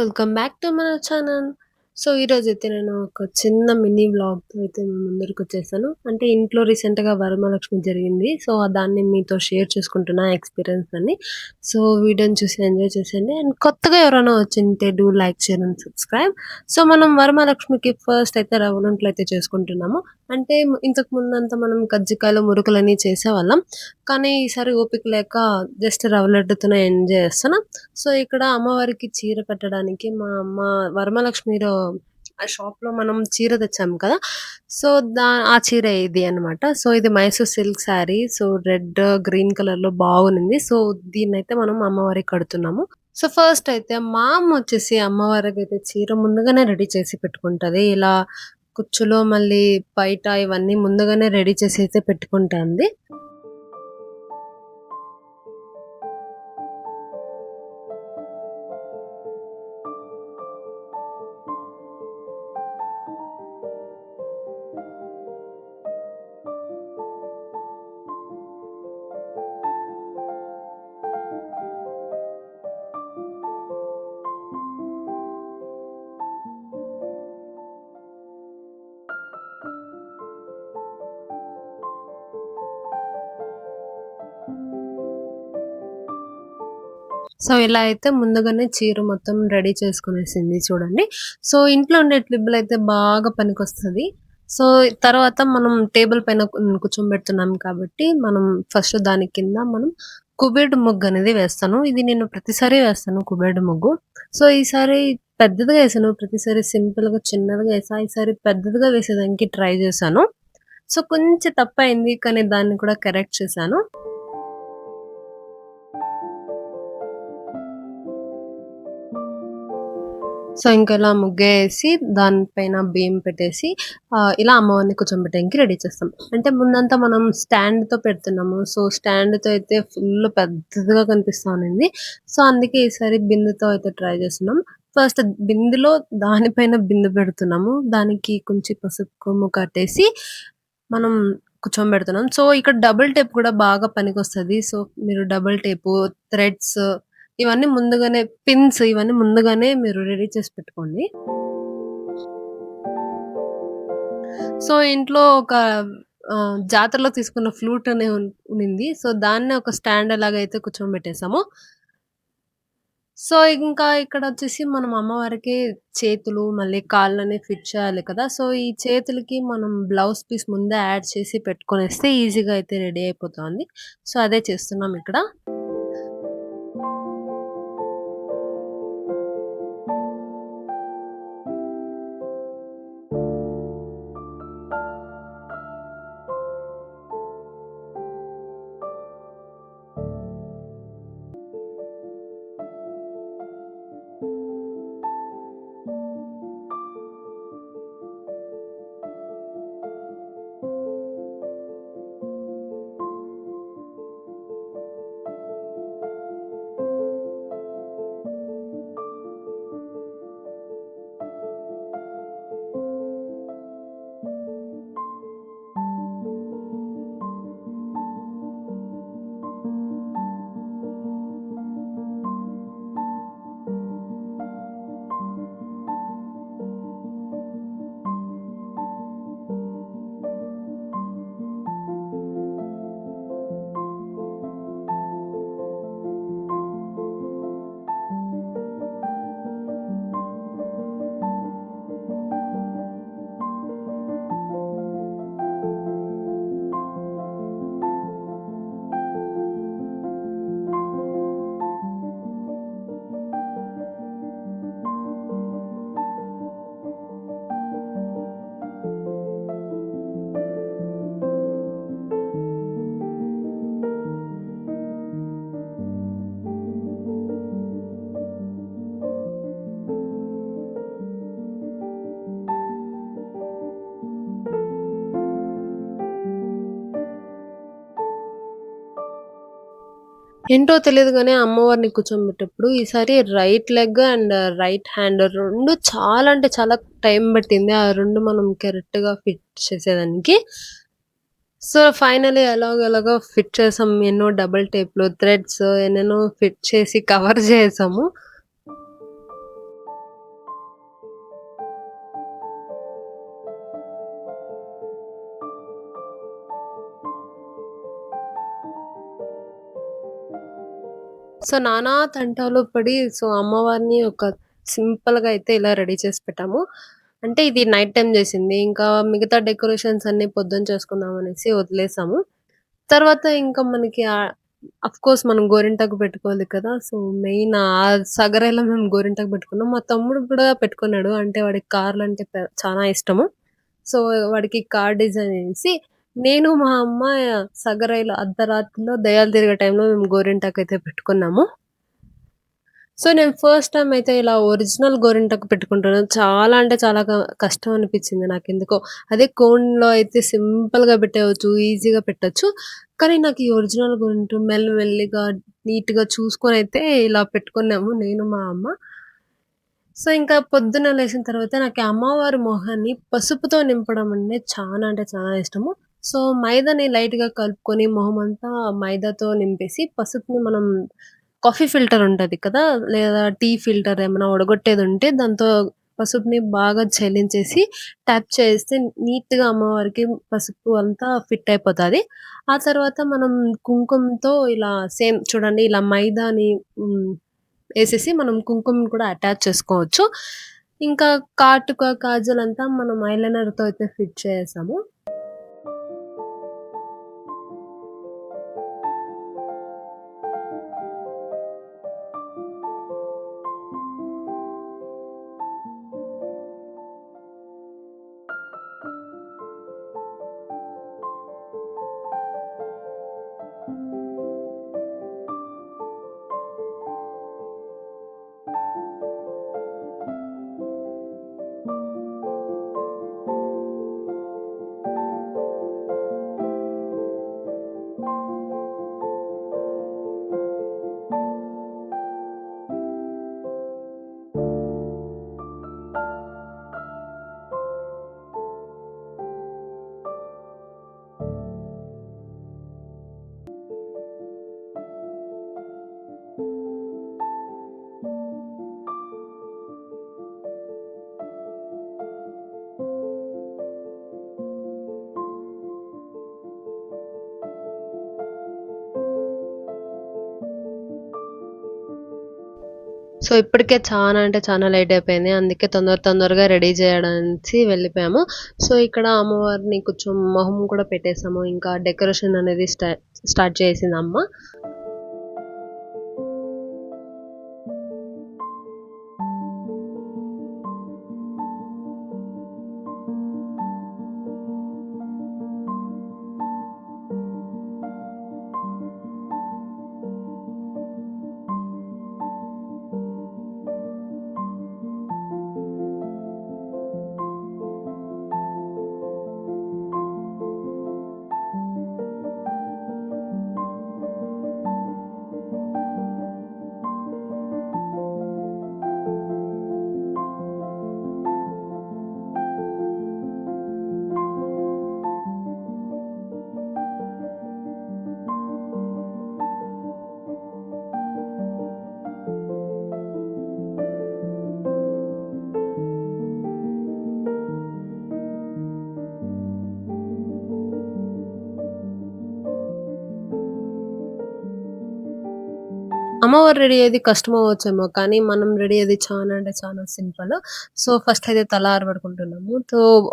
Welcome back to మన channel. So, ఈరోజైతే నేను ఒక చిన్న మినీ వ్లాగ్‌తో అయితే మీ ముందరికొచ్చేసాను. అంటే ఇంట్లో రీసెంట్‌గా వరమహాలక్ష్మి జరిగింది. సో, దాన్ని మీతో షేర్ చేసుకుంటున్నా ఎక్స్‌పీరియన్స్ అన్ని. సో, వీడియోని చూసి ఎంజాయ్ చేసేయండి. అండ్ కొత్తగా ఎవరైనా వచ్చుంటే do like, share and subscribe. So, మనం వరమహాలక్ష్మికి ఫస్ట్ అయితే రవ్వలుంట్లు అయితే చేసుకుంటున్నాము. అంటే ఇంతకు ముందంతా మనం కజ్జికాయలు, మురుకులని చేసేవాళ్ళం. కానీ ఈసారి ఓపిక లేక జస్ట్ రవ్వ లడ్డుతోనే ఎంజాయ్ చేస్తున్నా. సో, ఇక్కడ అమ్మవారికి చీర కట్టడానికి మా అమ్మ వరమహాలక్ష్మిలో ఆ షాప్‌లో మనం చీర తెచ్చాం కదా! సో, ఆ చీర ఇది అన్నమాట. సో, ఇది Mysore silk sari. So, red, green కలర్‌లో బాగునింది. సో, దీన్నైతే మనం అమ్మవారికి కడుతున్నాము. సో, ఫస్ట్ అయితే మా అమ్మొచ్చేసి అమ్మవారికైతే చీర ముందుగానే రెడీ చేసి పెట్టుకుంటది. ఇలా కుచ్చులో మళ్ళీ పైట ఇవన్నీ ముందుగానే రెడీ చేసి అయితే పెట్టుకుంటాంది. సో, ఇలా అయితే ముందుగానే చీర మొత్తం రెడీ చేసుకొనేసింది చూడండి. సో, ఇంట్లో ఉండే క్లిప్పులయితే బాగా పనికొస్తది. సో, తర్వాత మనం టేబుల్ పైన కూర్చోబెడుతున్నాం కాబట్టి, మనం ఫస్ట్ దాని కింద మనం కుబేరుడు ముగ్గనేది వేస్తాను. ఇది నేను ప్రతిసారి వేస్తాను కుబేరుడు ముగ్గు. సో, ఈసారి పెద్దదిగా ఏసాను. ప్రతిసారి సింపుల్‌గా చిన్నదిగా ఏసా. ఈసారి పెద్దదిగా వేసేదానికి ట్రై చేశాను. సో, కొంచెం తప్పయింది. కానీ దాన్ని కూడా కరెక్ట్ చేశాను. సో, ఇంకిలా ముగ్గేసి దానిపైన బియ్యం పెట్టేసి ఇలా అమ్మవారిని కూర్చోబెట్టడానికి రెడీ చేస్తాం. అంటే ముందంతా మనం స్టాండ్‌తో పెడుతున్నాము. సో, స్టాండ్‌తో అయితే ఫుల్ పెద్దదిగా కనిపిస్తా ఉన్నింది. సో, అందుకే ఈసారి బిందెతో అయితే ట్రై చేస్తున్నాం. ఫస్ట్ బిందెలో దానిపైన బిందె పెడుతున్నాము. దానికి కొంచెం పసుపు కొమ్ము కట్టేసి మనం కూర్చోబెడుతున్నాం. సో, ఇక్కడ డబుల్ టేప్ కూడా బాగా పనికొస్తది. సో, మీరు డబుల్ టేపు, థ్రెడ్స్ ఇవన్నీ ముందుగానే పిన్స్ ఇవన్నీ ముందుగానే మీరు రెడీ చేసి పెట్టుకోండి. సో, ఇంట్లో ఒక జాతరలో తీసుకున్న ఫ్లూట్ అనే ఉన్నింది. సో, దాన్నే ఒక స్టాండ్ లాగైతే కూర్చోబెట్టేసాము. సో, ఇంకా ఇక్కడొచ్చేసి మనం అమ్మవారికి చేతులు, మళ్ళీ కాళ్ళని ఫిట్ చేయాలి కదా! సో, ఈ చేతులకి మనం బ్లౌజ్ పీస్ ముందే యాడ్ చేసి పెట్టుకొనేస్తే ఈజీగా అయితే రెడీ అయిపోతాంది. సో, అదే చేస్తున్నాం ఇక్కడ. ఏంటో తెలీదు గానీ అమ్మవారిని కూర్చోబెట్టేప్పుడు ఈసారి right leg and right hand 2 చాలా అంటే చాలా టైం పట్టింది. ఆ 2 మనం కరెక్ట్‌గా ఫిట్ చేసేదానికి. సో, ఫైనల్లీ ఎలాగోలాగా ఫిట్ చేసాం. ఎన్నో డబుల్ టేప్‌లు, థ్రెడ్స్ ఎన్నెన్నో ఫిట్ చేసి కవర్ చేసాము. సో, నానా తంటాలు పడి అమ్మవారిని ఒక సింపుల్‌గా అయితే ఇలా రెడీ చేసి పెట్టాము. అంటే ఇది నైట్ టైమ్ జేసింది. ఇంకా మిగతా డెకరేషన్స్ అన్నీ పొద్దున చేసుకుందాం అనేసి వదిలేసాము. తర్వాత ఇంకా మనకి అఫ్‌కోర్స్ మనం గోరింటాకు పెట్టుకోవాలి కదా! మెయిన్ సగరేలో మేము గోరింటాకు పెట్టుకున్నాం. మా తమ్ముడు కూడా పెట్టుకున్నాడు. అంటే వాడికి కార్లంటే చానా ఇష్టము. సో, వాడికి కార్ డిజైన్ ఏసి, నేను మా అమ్మ సగరైలో అర్ధరాత్రిలో దెయ్యాలు తిరిగే టైంలో మేము గోరింటాకయితే పెట్టుకున్నాము. సో, నేను ఫస్ట్ టైమ్ అయితే ఇలా ఒరిజినల్ గోరింటాకు పెట్టుకుంటున్నాను. చాలా అంటే చాలా కష్టం అనిపిచ్చింది నాకెందుకో. అదే కోన్‌లో అయితే సింపుల్‌గా పెట్టేయొచ్చు. ఈజీగా పెట్టొచ్చు. కానీ నాకు ఈ ఒరిజినల్ గోరింట మెల్లిగా నీట్‌గా చూసుకొనైతే ఇలా పెట్టుకున్నాము నేను, మా అమ్మ. సో, ఇంకా పొద్దున్న లేసిన తర్వాత నాకీ అమ్మవారి మొహాన్ని పసుపుతో నింపడం అంటే చాలా ఇష్టము. సో, మైదాని లైట్‌గా కలుపుకొని మొహమంతా మైదాతో నింపేసి, పసుపుని మనం కాఫీ ఫిల్టర్ ఉంటది కదా! లేదా టీ ఫిల్టర్ ఏమైనా ఒడగొట్టేదుంటే దాంతో పసుపుని బాగా చల్లించేసి ట్యాప్ చేస్తే నీట్‌గా అమ్మవారికి పసుపు అంతా ఫిట్ అయిపోతాది. ఆ తర్వాత మనం కుంకుమతో ఇలా సేమ్ చూడండి ఇలా మైదాని హ్మ్. ఏసేసి మనం కుంకుమని కూడా అటాచ్ చేసుకోవచ్చు. ఇంకా కాటుక, కాజలంతా మనం ఐలైనర్‌తో అయితే ఫిట్ చేసేసాము. ఇప్పటికే చానా అంటే చానా లేట్ అయిపోయింది. అందుకే తొందరగా రెడీ జేయడానికి వెళ్ళిపోయాము. ఇక్కడ అమ్మవారిని కొంచెం మొహం కూడా పెట్టేసాము. ఇంకా డెకరేషన్ అనేది స్టార్ట్ చేసిందమ్మ. అమ్మవారు రెడీ అయ్యేది కష్టమవ్వచ్చేమో, కానీ మనం రెడీ అయ్యేది చానా అంటే చానా సింపుల్. ఫస్ట్ అయితే తల ఆరబెట్టుకుంటున్నాము.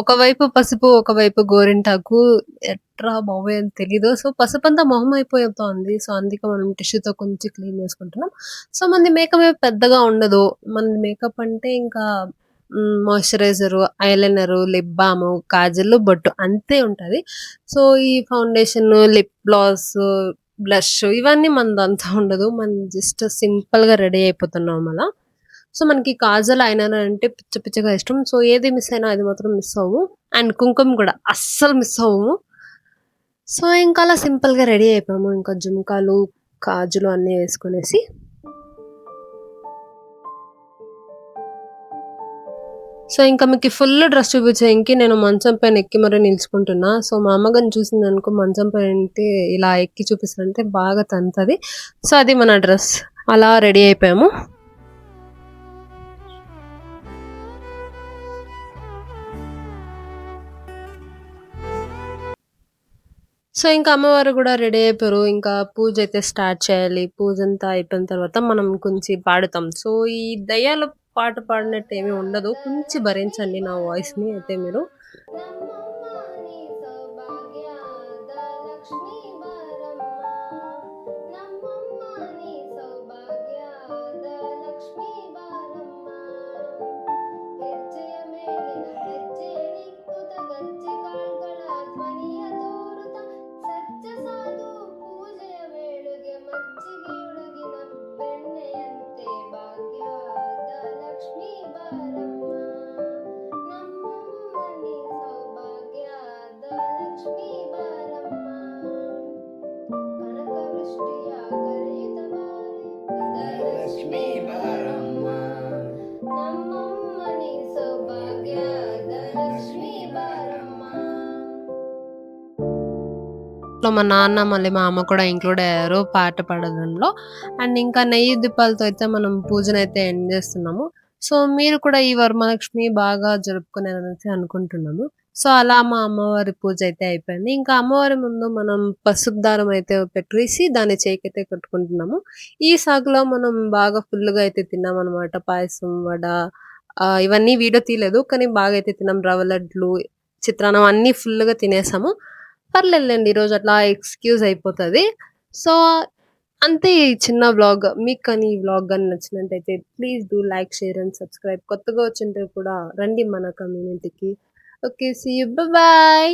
ఒకవైపు పసుపు, ఒకవైపు గోరింటాకు ఎట్రా బాబోయ్! అని తెలీదు. పసుపంతా మొహం అయిపోతుంది. అందుకే మనం టిష్యూతో కొంచెం క్లీన్ చేసుకుంటున్నాం. మనది మేకప్ ఏమి పెద్దగా ఉండదు. మనది మేకప్ అంటే ఇంకా మాయిశ్చరైజరు, ఐలైనరు, లిప్ బాము, కాజల్లు, బొట్టు అంతే ఉంటది. సో, ఈ ఫౌండేషను, లిప్ గ్లాసు, బ్లష్ ఇవన్నీ మనదంతా ఉండదు. మనం జస్ట్ సింపుల్‌గా రెడీ అయిపోతున్నాం అలా. మనకి కాజల్, ఐలైనర్ అంటే పిచ్చగా ఇష్టం. ఏది మిస్ అయినా అది మాత్రం మిస్ అవ్వము. అండ్ కుంకుమ గూడా అస్సలు మిస్ అవ్వము. ఇంకా అలా సింపుల్‌గా రెడీ అయిపోయాము. ఇంకా జుంకాలు, గాజులు అన్నీ వేసుకొనేసి ఇంకా మీకి ఫుల్ డ్రెస్ చూపించేయంకి నేను మంచం పైన ఎక్కి మరీ నిలుచుకుంటున్నా. మా అమ్మ గాని చూసిందనుకో మంచం పైనంటే ఇలా ఎక్కి చూపిస్తానంటే బాగా తంతది. అది మన డ్రెస్. అలా రెడీ అయిపోయాము. సో, ఇంకా అమ్మవారు గూడా రెడీ అయిపోయారు. ఇంకా పూజైతే స్టార్ట్ చేయాలి. పూజంతా అయిపోయిన తర్వాత మనం కొంచెం పాడుతాం. సో, ఈ దయ్యాల పాట పాడినట్టు ఏమి ఉండదు. కొంచెం భరించండి నా వాయిస్‌ని అయితే మీరు. నమ్మమ్మ నీ సౌభాగ్యాద లక్ష్మీ వరమ్మ నమ్మమ్మ నీ సౌభాగ్యాద లక్ష్మీ వరమ్మ ಹೆಜ್ಜೆಯ ಮೇಲಿನ ಹೆಜ್ಜೆ ನಿಕ್ಕುತ ಗಜ್ಜೆ ಕಾಳ್ಗಳ ಧ್ವನಿಯ ತೋರುತ ಸಜ್ಜ ಸಾಧು ಪೂಜೆಯ ವೇಳೆಗೆ ಮಜ್ಜಿಗೆಯೊಳಗಿನ ಬೆಣ್ಣೆಯಂತೆ ಭಾಗ್ಯದ ಲಕ್ಷ್ಮೀ ಬಾರಮ್ಮ ನಮ್ಮಮ್ಮ ನೀ ಸೌಭಾಗ್ಯದ ಲಕ್ಷ್ಮೀ ಬಾರಮ್ಮ ಕನಕ ವೃಷ್ಟಿಯ ಕರೆಯುತ್ತ ಬಾರೆ ಲಕ್ಷ್ಮೀ ಬಾರಮ್ಮ ನಮ್ಮಮ್ಮ ನೀ ಸೌಭಾಗ್ಯದ ಲಕ್ಷ್ಮೀ ಬಾರಮ್ಮ లో మా నాన్న, మళ్ళీ మా అమ్మ కూడా ఇంక్లూడ్ అయ్యారు పాట పాడడంలో. అండ్ ఇంకా నెయ్యి దీపాలతో అయితే మనం పూజనైతే ఎండ్ చేస్తున్నాము. సో, మీరు కూడా ఈ వరమహాలక్ష్మి బాగా జరుపుకున్నారనేసి అనుకుంటున్నాము. సో, అలా మా అమ్మవారి పూజ అయితే అయిపోయింది. ఇంకా అమ్మవారి ముందు మనం పసుపు దారం అయితే పెట్టేసి దాన్ని చేయికైతే కట్టుకుంటున్నాము. ఈ సాగులో మనం బాగా ఫుల్‌గా అయితే తిన్నామనమాట. పాయసం, వడ ఇవన్నీ వీడియో తీయలేదు. కానీ బాగా అయితే తిన్నాం. రవ్వ లడ్లు, చిత్రాన్నం అన్నీ ఫుల్‌గా తినేసాము. పర్లేదులెండి. ఈరోజు అట్లా ఎక్స్‌క్యూజ్ అయిపోతది. సో, అంతే ఈ చిన్న వ్లాగ్. మీకు కానీ ఈ వ్లాగ్ గాని నచ్చినట్టయితే please do like, share and subscribe. కొత్తగా వచ్చుంటే కూడా రండి మన కమ్యూనిటీకి. ఓకే. See you. బాయ్.